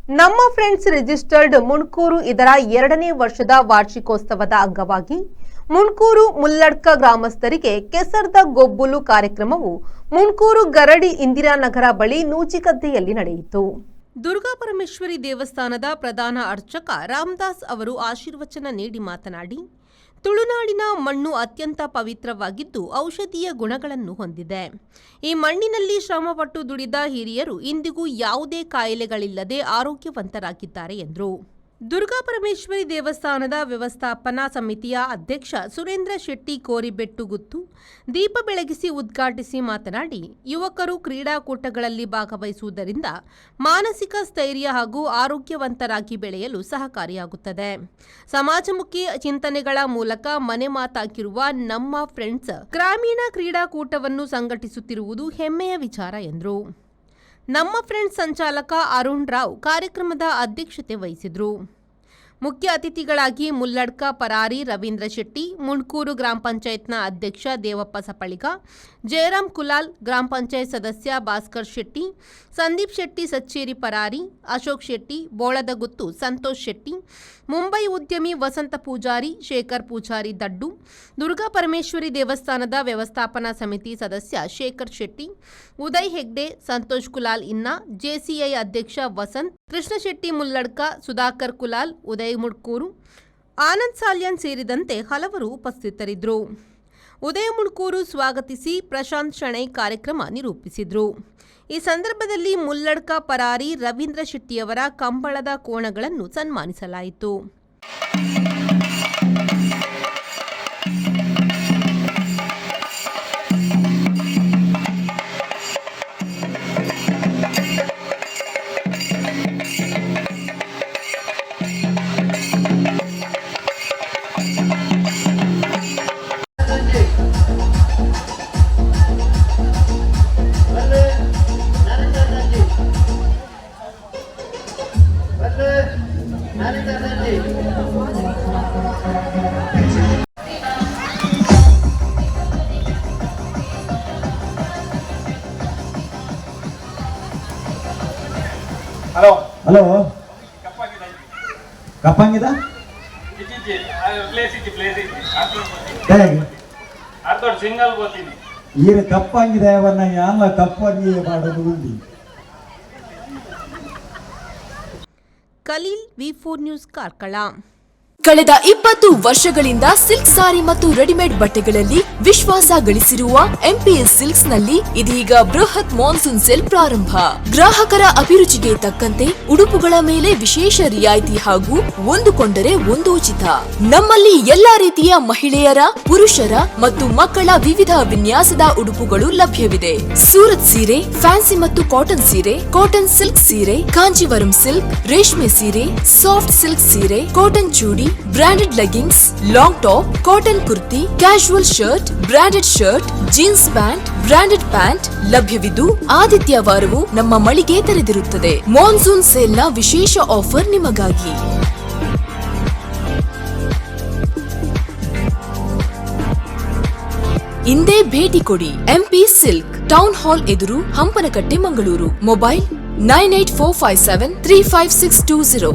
ನಮ್ಮ friends registered Munkur ಇದರ 2ನೇ ವರ್ಷದ ವಾರ್ಷಿಕೋತ್ಸವದ ಅಂಗವಾಗಿ ಮುಣ್ಕೂರು ಮುಲ್ಲಡ್ಕ ಗ್ರಾಮಸ್ಥರಿಗೆ ಕೆಸರ್ದ ಗೊಬ್ಬುಲು ಕಾರ್ಯಕ್ರಮವು ಮುಣ್ಕೂರು ಗರಡಿ ಇಂದಿರಾನಗರ ಬಳಿ ನೂಜಿಗದ್ದೆಯಲ್ಲಿ ನಡೆಯಿತು. ದುರ್ಗಾಪರಮೇಶ್ವರಿ ದೇವಸ್ಥಾನದ ಪ್ರಧಾನ ಅರ್ಚಕ ರಾಮದಾಸ್ ಅವರು ಆಶೀರ್ವಚನ ನೀಡಿ ಮಾತನಾಡಿ, ತುಳುನಾಡಿನ ಮಣ್ಣು ಅತ್ಯಂತ ಪವಿತ್ರವಾಗಿದ್ದು ಔಷಧೀಯ ಗುಣಗಳನ್ನು ಹೊಂದಿದೆ. ಈ ಮಣ್ಣಿನಲ್ಲಿ ಶ್ರಮಪಟ್ಟು ದುಡಿದ ಹಿರಿಯರು ಇಂದಿಗೂ ಯಾವುದೇ ಕಾಯಿಲೆಗಳಿಲ್ಲದೆ ಆರೋಗ್ಯವಂತರಾಗಿದ್ದಾರೆ ಎಂದರು. ದುರ್ಗಾಪರಮೇಶ್ವರಿ ದೇವಸ್ಥಾನದ ವ್ಯವಸ್ಥಾಪನಾ ಸಮಿತಿಯ ಅಧ್ಯಕ್ಷ ಸುರೇಂದ್ರ ಶೆಟ್ಟಿ ಕೋರಿಬೆಟ್ಟುಗುತ್ತು ದೀಪ ಬೆಳಗಿಸಿ ಉದ್ಘಾಟಿಸಿ ಮಾತನಾಡಿ, ಯುವಕರು ಕ್ರೀಡಾಕೂಟಗಳಲ್ಲಿ ಭಾಗವಹಿಸುವುದರಿಂದ ಮಾನಸಿಕ ಸ್ಥೈರ್ಯ ಹಾಗೂ ಆರೋಗ್ಯವಂತರಾಗಿ ಬೆಳೆಯಲು ಸಹಕಾರಿಯಾಗುತ್ತದೆ. ಸಮಾಜಮುಖಿ ಚಿಂತನೆಗಳ ಮೂಲಕ ಮನೆ ಮಾತಾಗಿರುವ ನಮ್ಮ ಫ್ರೆಂಡ್ಸ್ ಗ್ರಾಮೀಣ ಕ್ರೀಡಾಕೂಟವನ್ನು ಸಂಘಟಿಸುತ್ತಿರುವುದು ಹೆಮ್ಮೆಯ ವಿಚಾರ ಎಂದರು. ನಮ್ಮ ಫ್ರೆಂಡ್ಸ್ ಸಂಚಾಲಕ ಅರುಣ್ ರಾವ್ ಕಾರ್ಯಕ್ರಮದ ಅಧ್ಯಕ್ಷತೆ ವಹಿಸಿದರು. ಮುಖ್ಯ ಅತಿಥಿಗಳಾಗಿ ಮುಲ್ಲಡ್ಕ ಪರಾರಿ ರವೀಂದ್ರ ಶೆಟ್ಟಿ, ಮುಣ್ಕೂರು ಗ್ರಾಮ ಪಂಚಾಯತ್ನ ಅಧ್ಯಕ್ಷ ದೇವಪ್ಪ ಸಪಳಿಗ, ಜಯರಾಮ್ ಕುಲಾಲ್, ಗ್ರಾಮ ಪಂಚಾಯತ್ ಸದಸ್ಯ ಭಾಸ್ಕರ್ ಶೆಟ್ಟಿ, ಸಂದೀಪ್ ಶೆಟ್ಟಿ ಸಚ್ಚೇರಿ ಪರಾರಿ, ಅಶೋಕ್ ಶೆಟ್ಟಿ, ಬೋಳದಗುತ್ತು ಸಂತೋಷ್ ಶೆಟ್ಟಿ, ಮುಂಬೈ ಉದ್ಯಮಿ ವಸಂತ ಪೂಜಾರಿ, ಶೇಖರ್ ಪೂಜಾರಿ ದಡ್ಡು, ದುರ್ಗಾಪರಮೇಶ್ವರಿ ದೇವಸ್ಥಾನದ ವ್ಯವಸ್ಥಾಪನಾ ಸಮಿತಿ ಸದಸ್ಯ ಶೇಖರ್ ಶೆಟ್ಟಿ, ಉದಯ್ ಹೆಗ್ಡೆ, ಸಂತೋಷ್ ಕುಲಾಲ್ ಇನ್ನ, ಜೆಸಿಐ ಅಧ್ಯಕ್ಷ ವಸಂತ್, ಕೃಷ್ಣ ಶೆಟ್ಟಿ ಮುಲ್ಲಡ್ಕ, ಸುಧಾಕರ್ ಕುಲಾಲ್, ಉದಯ್ ಮುಡ್ಕೂರು, ಆನಂದ್ ಸಾಲ್ಯಾನ್ ಸೇರಿದಂತೆ ಹಲವರು ಉಪಸ್ಥಿತರಿದ್ದರು. ಉದಯ ಮುಡ್ಕೂರು ಸ್ವಾಗತಿಸಿ ಪ್ರಶಾಂತ್ ಶೆಣೈ ಕಾರ್ಯಕ್ರಮ ನಿರೂಪಿಸಿದರು. ಈ ಸಂದರ್ಭದಲ್ಲಿ ಮುಲ್ಲಡ್ಕ ಪರಾರಿ ರವೀಂದ್ರ ಶೆಟ್ಟಿಯವರ ಕಂಬಳದ ಕೋಣಗಳನ್ನು ಸನ್ಮಾನಿಸಲಾಯಿತು. ಹಲೋ ಕಪ್ಪಂಗಿದ ಈರ ಕಪ್ಪಂಗಿದೆ ಅವನ್ನ ಯಾನ ಕಪ್ಪಂಗಿ ಮಾಡೋದು ಉಂಡಿ. Khaleel V4 news Karkala. ಕಳೆದ 20 ವರ್ಷಗಳಿಂದ ಸಿಲ್ಕ್ ಸಾರಿ ಮತ್ತು ರೆಡಿಮೇಡ್ ಬಟ್ಟೆಗಳಲ್ಲಿ ವಿಶ್ವಾಸ ಗಳಿಸಿರುವ MPS ಸಿಲ್ಕ್ಸ್ ನಲ್ಲಿ ಇದೀಗ ಬೃಹತ್ ಮಾನ್ಸೂನ್ ಸೇಲ್ ಪ್ರಾರಂಭ. ಗ್ರಾಹಕರ ಅಭಿರುಚಿಗೆ ತಕ್ಕಂತೆ ಉಡುಪುಗಳ ಮೇಲೆ ವಿಶೇಷ ರಿಯಾಯಿತಿ ಹಾಗೂ ಒಂದು ಕೊಂಡರೆ ಒಂದು ಉಚಿತ. ನಮ್ಮಲ್ಲಿ ಎಲ್ಲಾ ರೀತಿಯ ಮಹಿಳೆಯರ, ಪುರುಷರ ಮತ್ತು ಮಕ್ಕಳ ವಿವಿಧ ವಿನ್ಯಾಸದ ಉಡುಪುಗಳು ಲಭ್ಯವಿದೆ. ಸೂರತ್ ಸೀರೆ, ಫ್ಯಾನ್ಸಿ ಮತ್ತು ಕಾಟನ್ ಸೀರೆ, ಕಾಟನ್ ಸಿಲ್ಕ್ ಸೀರೆ, ಕಾಂಜೀವರಂ ಸಿಲ್ಕ್, ರೇಷ್ಮೆ ಸೀರೆ, ಸಾಫ್ಟ್ ಸಿಲ್ಕ್ ಸೀರೆ, cotton chudi, branded leggings, long top, cotton kurti, casual shirt, branded shirt, jeans pant, branded pant ಲಭ್ಯವಿದ್ದು ಆದಿತ್ಯವಾರವೂ ನಮ್ಮ ಮಳಿಗೆ ತೆರೆದಿರುತ್ತದೆ. ಮಾನ್ಸೂನ್ ಸೇಲ್ನ ವಿಶೇಷ ಆಫರ್ ನಿಮಗಾಗಿ. ಇಂದೇ ಭೇಟಿ ಕೊಡಿ. MP ಸಿಲ್ಕ್, ಟೌನ್ ಹಾಲ್ ಎದುರು, ಹಂಪನಕಟ್ಟೆ, ಮಂಗಳೂರು. ಮೊಬೈಲ್ 9845735620.